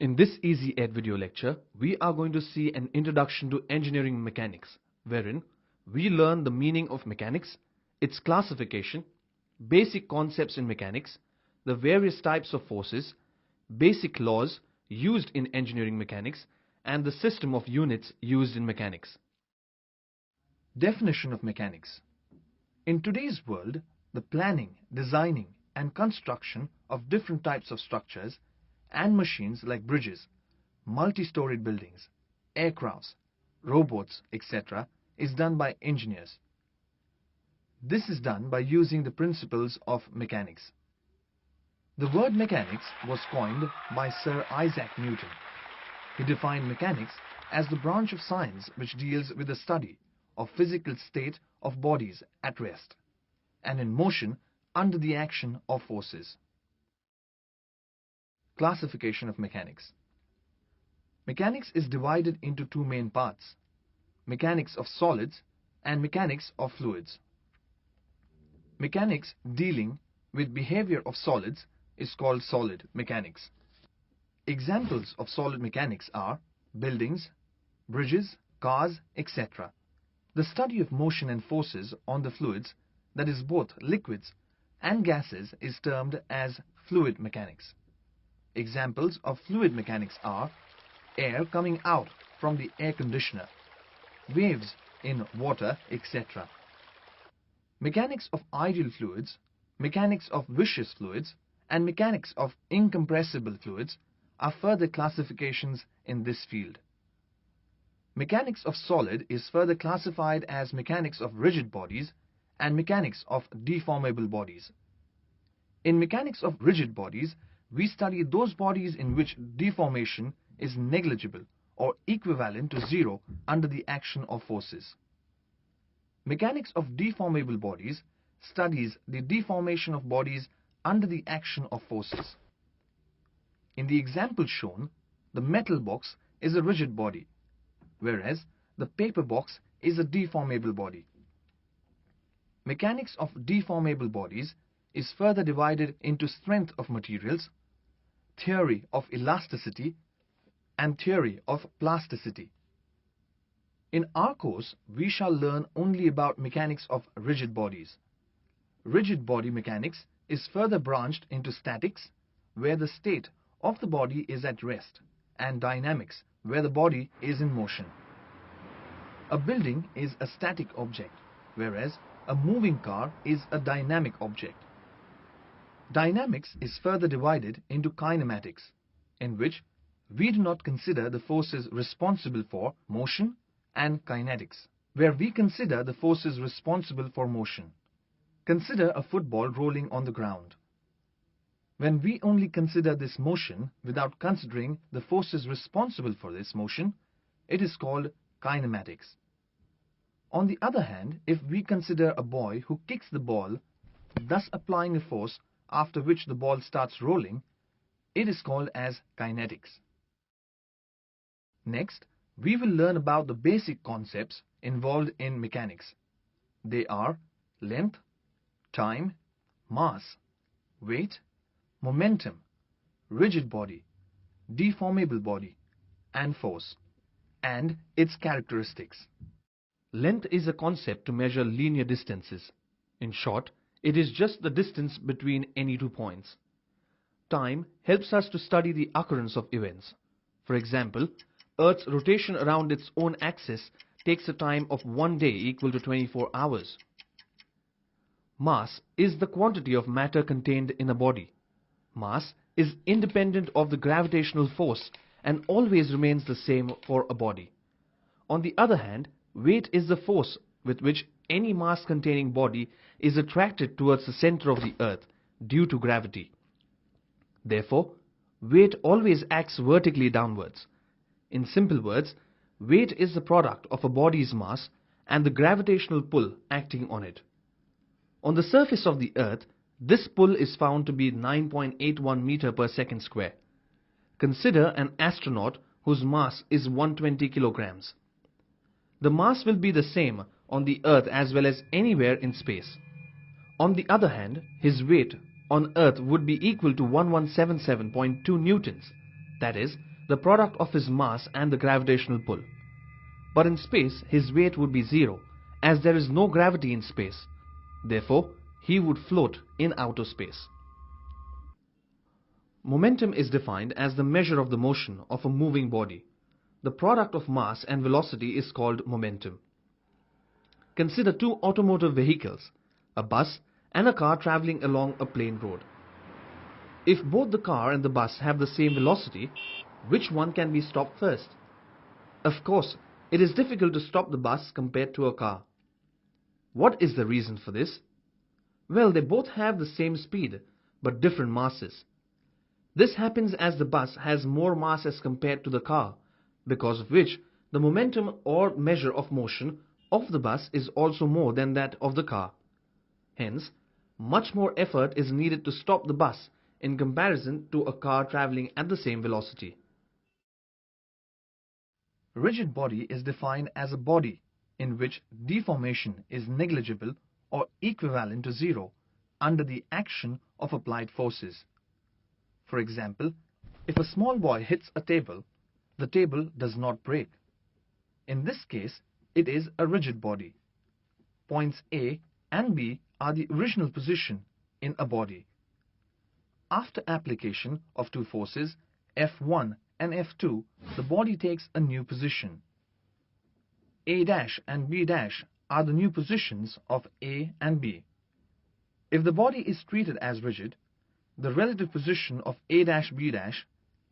In this Easy Ed video lecture, we are going to see an introduction to engineering mechanics, wherein we learn the meaning of mechanics, its classification, basic concepts in mechanics, the various types of forces, basic laws used in engineering mechanics, and the system of units used in mechanics. Definition of mechanics. In today's world, the planning, designing, and construction of different types of structures and machines like bridges, multi-storied buildings, aircrafts, robots, etc. is done by engineers. This is done by using the principles of mechanics. The word mechanics was coined by Sir Isaac Newton. He defined mechanics as the branch of science which deals with the study of physical state of bodies at rest and in motion under the action of forces. Classification of mechanics. Mechanics is divided into two main parts: mechanics of solids and mechanics of fluids. Mechanics dealing with behavior of solids is called solid mechanics. Examples of solid mechanics are buildings, bridges, cars, etc. The study of motion and forces on the fluids, that is both liquids and gases, is termed as fluid mechanics. Examples of fluid mechanics are air coming out from the air conditioner, waves in water, etc. Mechanics of ideal fluids, mechanics of viscous fluids, and mechanics of incompressible fluids are further classifications in this field. Mechanics of solid is further classified as mechanics of rigid bodies and mechanics of deformable bodies. In mechanics of rigid bodies, we study those bodies in which deformation is negligible or equivalent to zero under the action of forces. Mechanics of deformable bodies studies the deformation of bodies under the action of forces. In the example shown, the metal box is a rigid body, whereas the paper box is a deformable body. Mechanics of deformable bodies is further divided into strength of materials, theory of elasticity, and theory of plasticity. In our course, we shall learn only about mechanics of rigid bodies. Rigid body mechanics is further branched into statics, where the state of the body is at rest, and dynamics, where the body is in motion. A building is a static object, whereas a moving car is a dynamic object. Dynamics is further divided into kinematics, in which we do not consider the forces responsible for motion, and kinetics, where we consider the forces responsible for motion. Consider a football rolling on the ground. When we only consider this motion without considering the forces responsible for this motion, it is called kinematics. On the other hand, if we consider a boy who kicks the ball, thus applying a force after which the ball starts rolling, it is called as kinetics. Next, we will learn about the basic concepts involved in mechanics. They are length, time, mass, weight, momentum, rigid body, deformable body, and force, and its characteristics. Length is a concept to measure linear distances. In short, it is just the distance between any two points. Time helps us to study the occurrence of events. For example, Earth's rotation around its own axis takes a time of 1 day equal to 24 hours. Mass is the quantity of matter contained in a body. Mass is independent of the gravitational force and always remains the same for a body. On the other hand, weight is the force with which any mass-containing body is attracted towards the center of the Earth due to gravity. Therefore, weight always acts vertically downwards. In simple words, weight is the product of a body's mass and the gravitational pull acting on it. On the surface of the Earth, this pull is found to be 9.81 meter per second square. Consider an astronaut whose mass is 120 kilograms. The mass will be the same on the Earth as well as anywhere in space. On the other hand, his weight on Earth would be equal to 1177.2 newtons, that is, the product of his mass and the gravitational pull. But in space, his weight would be zero, as there is no gravity in space. Therefore, he would float in outer space. Momentum is defined as the measure of the motion of a moving body. The product of mass and velocity is called momentum. Consider two automotive vehicles, a bus and a car traveling along a plain road. If both the car and the bus have the same velocity, which one can be stopped first? Of course, it is difficult to stop the bus compared to a car. What is the reason for this? Well, they both have the same speed, but different masses. This happens as the bus has more mass as compared to the car, because of which the momentum or measure of motion of the bus is also more than that of the car. Hence, much more effort is needed to stop the bus in comparison to a car traveling at the same velocity. Rigid body is defined as a body in which deformation is negligible or equivalent to zero under the action of applied forces. For example, if a small boy hits a table, the table does not break. In this case, it is a rigid body. Points A and B are the original position in a body. After application of two forces, F1 and F2, the body takes a new position. A' and B' are the new positions of A and B. If the body is treated as rigid, the relative position of A', B'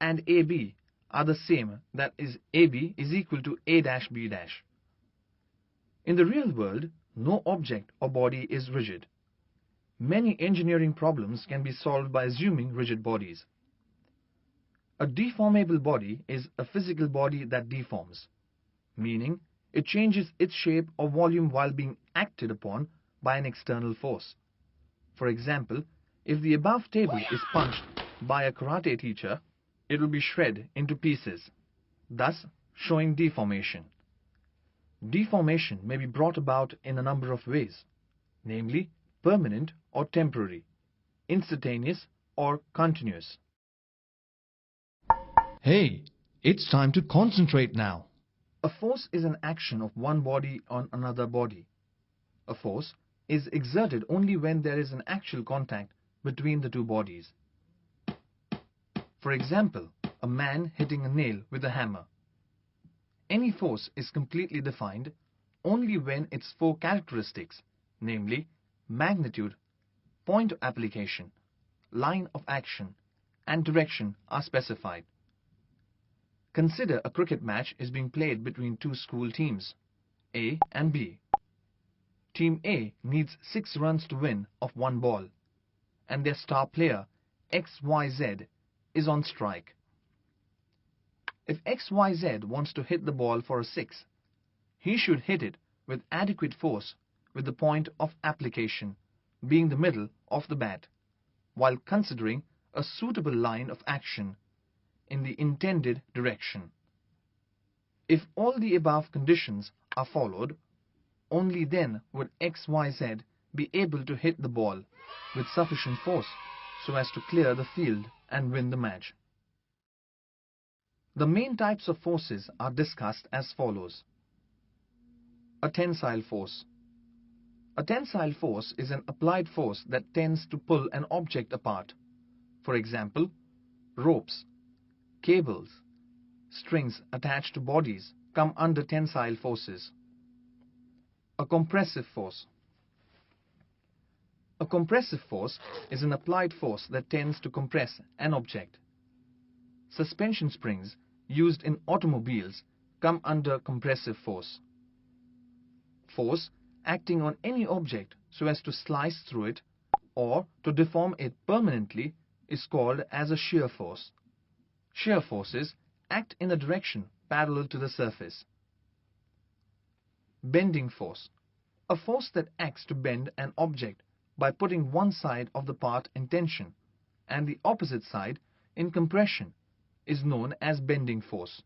and AB are the same, that is, AB is equal to A', B'. In the real world, no object or body is rigid. Many engineering problems can be solved by assuming rigid bodies. A deformable body is a physical body that deforms, meaning it changes its shape or volume while being acted upon by an external force. For example, if the above table is punched by a karate teacher, it will be shred into pieces, thus showing deformation. Deformation may be brought about in a number of ways, namely permanent or temporary, instantaneous or continuous. Hey, it's time to concentrate now. A force is an action of one body on another body. A force is exerted only when there is an actual contact between the two bodies. For example, a man hitting a nail with a hammer. Any force is completely defined only when its four characteristics, namely magnitude, point of application, line of action, and direction are specified. Consider a cricket match is being played between two school teams, A and B. Team A needs 6 runs to win of one ball, and their star player, XYZ, is on strike. If XYZ wants to hit the ball for a 6, he should hit it with adequate force with the point of application being the middle of the bat, while considering a suitable line of action in the intended direction. If all the above conditions are followed, only then would XYZ be able to hit the ball with sufficient force so as to clear the field and win the match. The main types of forces are discussed as follows. A tensile force. A tensile force is an applied force that tends to pull an object apart. For example, ropes, cables, strings attached to bodies come under tensile forces. A compressive force. A compressive force is an applied force that tends to compress an object. Suspension springs used in automobiles come under compressive force. Force acting on any object so as to slice through it or to deform it permanently is called as a shear force. Shear forces act in a direction parallel to the surface. Bending force. A force that acts to bend an object by putting one side of the part in tension and the opposite side in compression is known as bending force.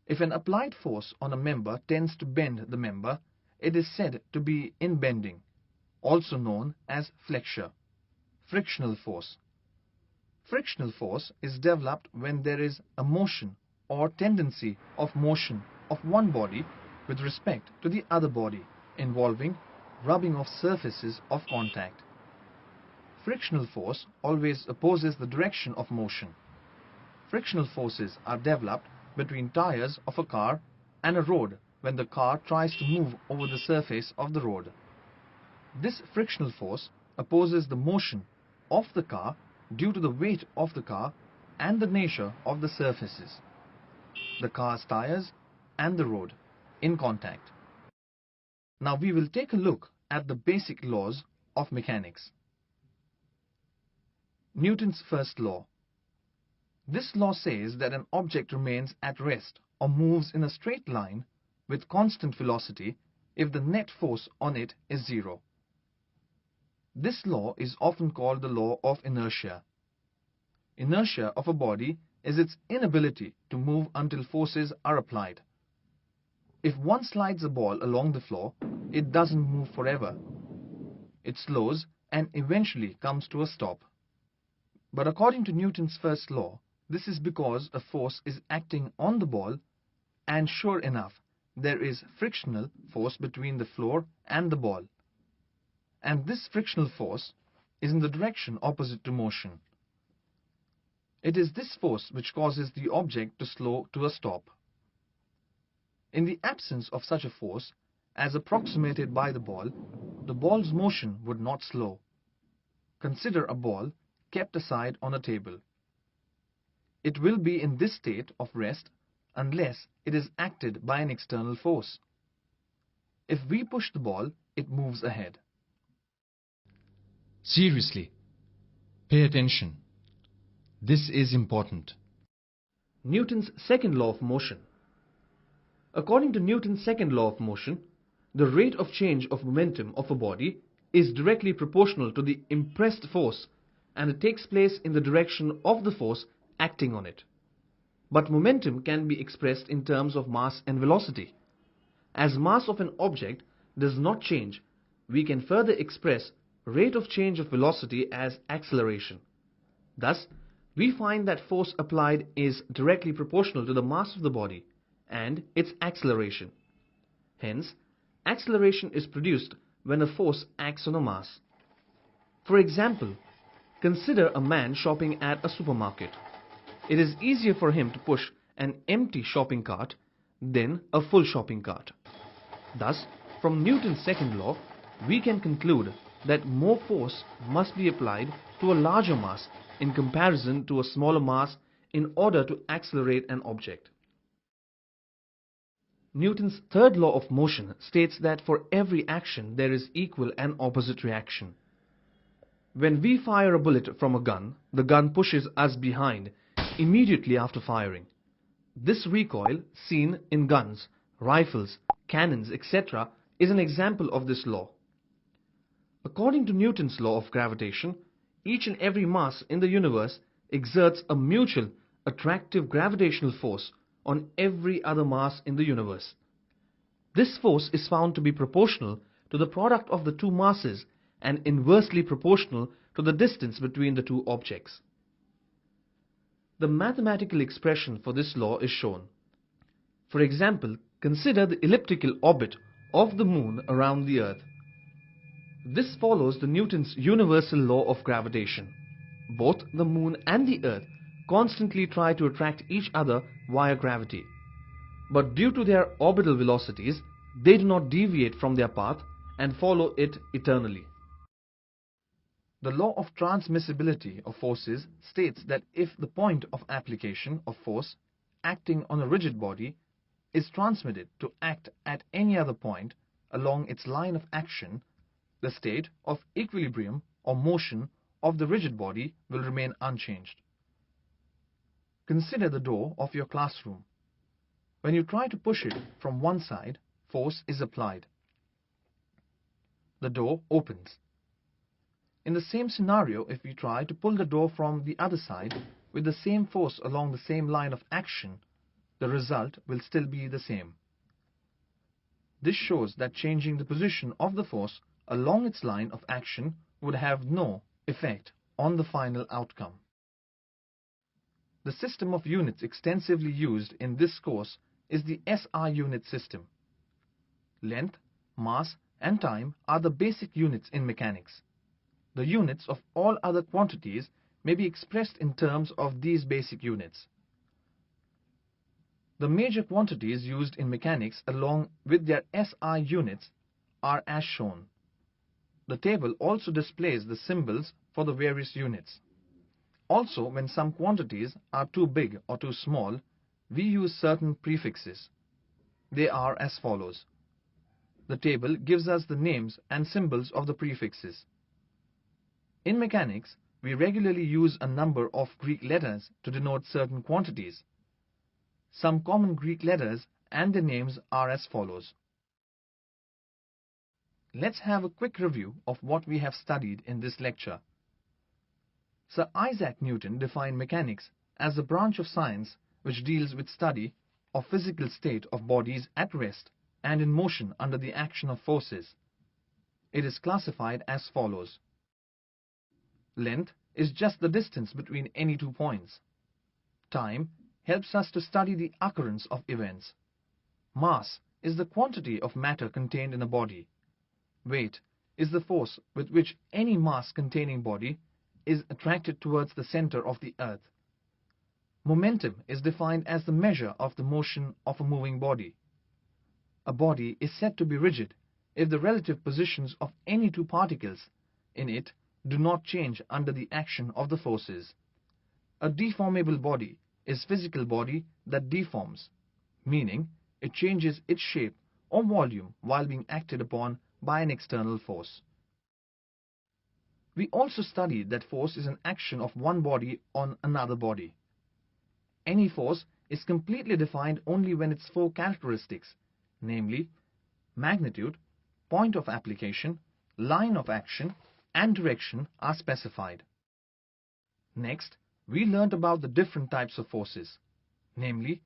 If an applied force on a member tends to bend the member, it is said to be in bending, also known as flexure. Frictional force. Frictional force is developed when there is a motion or tendency of motion of one body with respect to the other body, involving rubbing of surfaces of contact. Frictional force always opposes the direction of motion. Frictional forces are developed between tires of a car and a road when the car tries to move over the surface of the road. This frictional force opposes the motion of the car due to the weight of the car and the nature of the surfaces, the car's tires and the road, in contact. Now we will take a look at the basic laws of mechanics. Newton's first law. This law says that an object remains at rest or moves in a straight line with constant velocity if the net force on it is zero. This law is often called the law of inertia. Inertia of a body is its inability to move until forces are applied. If one slides a ball along the floor, it doesn't move forever. It slows and eventually comes to a stop. But according to Newton's first law, this is because a force is acting on the ball, and sure enough, there is frictional force between the floor and the ball. And this frictional force is in the direction opposite to motion. It is this force which causes the object to slow to a stop. In the absence of such a force, as approximated by the ball's motion would not slow. Consider a ball kept aside on a table. It will be in this state of rest unless it is acted by an external force. If we push the ball, it moves ahead. Seriously, pay attention. This is important. Newton's second law of motion. According to Newton's second law of motion, the rate of change of momentum of a body is directly proportional to the impressed force, and it takes place in the direction of the force acting on it. But momentum can be expressed in terms of mass and velocity. As mass of an object does not change, we can further express rate of change of velocity as acceleration. Thus, we find that force applied is directly proportional to the mass of the body and its acceleration. Hence, acceleration is produced when a force acts on a mass. For example, consider a man shopping at a supermarket. It is easier for him to push an empty shopping cart than a full shopping cart. Thus, from Newton's second law, we can conclude that more force must be applied to a larger mass in comparison to a smaller mass in order to accelerate an object. Newton's third law of motion states that for every action there is equal and opposite reaction. When we fire a bullet from a gun, the gun pushes us behind immediately after firing. This recoil, seen in guns, rifles, cannons, etc., is an example of this law. According to Newton's law of gravitation, each and every mass in the universe exerts a mutual attractive gravitational force on every other mass in the universe. This force is found to be proportional to the product of the two masses and inversely proportional to the distance between the two objects. The mathematical expression for this law is shown. For example, consider the elliptical orbit of the moon around the earth. This follows the Newton's universal law of gravitation. Both the moon and the earth constantly try to attract each other via gravity. But due to their orbital velocities, they do not deviate from their path and follow it eternally. The law of transmissibility of forces states that if the point of application of force acting on a rigid body is transmitted to act at any other point along its line of action, the state of equilibrium or motion of the rigid body will remain unchanged. Consider the door of your classroom. When you try to push it from one side, force is applied. The door opens. In the same scenario, if we try to pull the door from the other side with the same force along the same line of action, the result will still be the same. This shows that changing the position of the force along its line of action would have no effect on the final outcome. The system of units extensively used in this course is the SI unit system. Length, mass and time are the basic units in mechanics. The units of all other quantities may be expressed in terms of these basic units. The major quantities used in mechanics along with their SI units are as shown. The table also displays the symbols for the various units. Also, when some quantities are too big or too small, we use certain prefixes. They are as follows. The table gives us the names and symbols of the prefixes. In mechanics, we regularly use a number of Greek letters to denote certain quantities. Some common Greek letters and their names are as follows. Let's have a quick review of what we have studied in this lecture. Sir Isaac Newton defined mechanics as a branch of science which deals with study of physical state of bodies at rest and in motion under the action of forces. It is classified as follows. Length is just the distance between any two points. Time helps us to study the occurrence of events. Mass is the quantity of matter contained in a body. Weight is the force with which any mass-containing body is attracted towards the center of the earth. Momentum is defined as the measure of the motion of a moving body. A body is said to be rigid if the relative positions of any two particles in it do not change under the action of the forces. A deformable body is physical body that deforms, meaning it changes its shape or volume while being acted upon by an external force. We also studied that force is an action of one body on another body. Any force is completely defined only when its four characteristics, namely magnitude, point of application, line of action, and direction are specified. Next, we learnt about the different types of forces, namely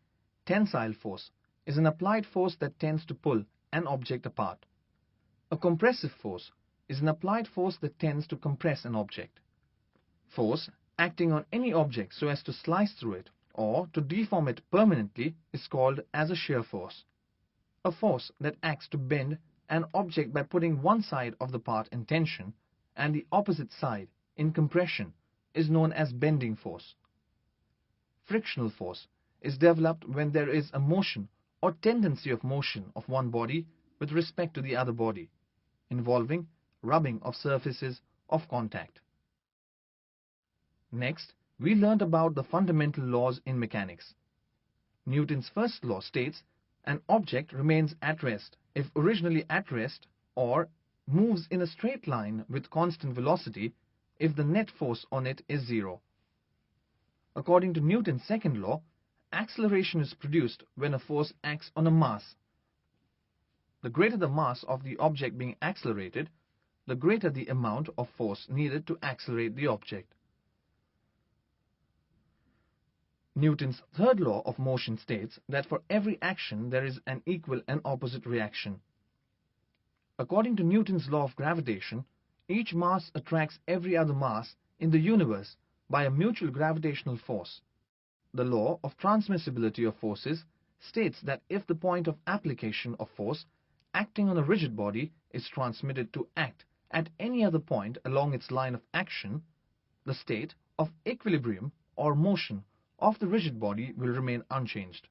tensile force is an applied force that tends to pull an object apart. A compressive force is an applied force that tends to compress an object. Force acting on any object so as to slice through it or to deform it permanently is called as a shear force. A force that acts to bend an object by putting one side of the part in tension and the opposite side in compression is known as bending force. Frictional force is developed when there is a motion or tendency of motion of one body with respect to the other body, involving rubbing of surfaces of contact. Next, we learned about the fundamental laws in mechanics. Newton's first law states an object remains at rest if originally at rest or moves in a straight line with constant velocity if the net force on it is zero. According to Newton's second law, acceleration is produced when a force acts on a mass. The greater the mass of the object being accelerated, the greater the amount of force needed to accelerate the object. Newton's third law of motion states that for every action there is an equal and opposite reaction. According to Newton's law of gravitation, each mass attracts every other mass in the universe by a mutual gravitational force. The law of transmissibility of forces states that if the point of application of force acting on a rigid body is transmitted to act at any other point along its line of action, the state of equilibrium or motion of the rigid body will remain unchanged.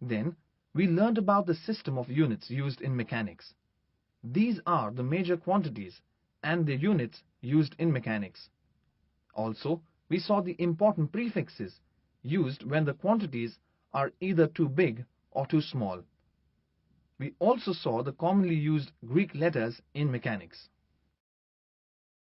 Then, we learned about the system of units used in mechanics. These are the major quantities and the units used in mechanics. Also, we saw the important prefixes used when the quantities are either too big or too small. We also saw the commonly used Greek letters in mechanics.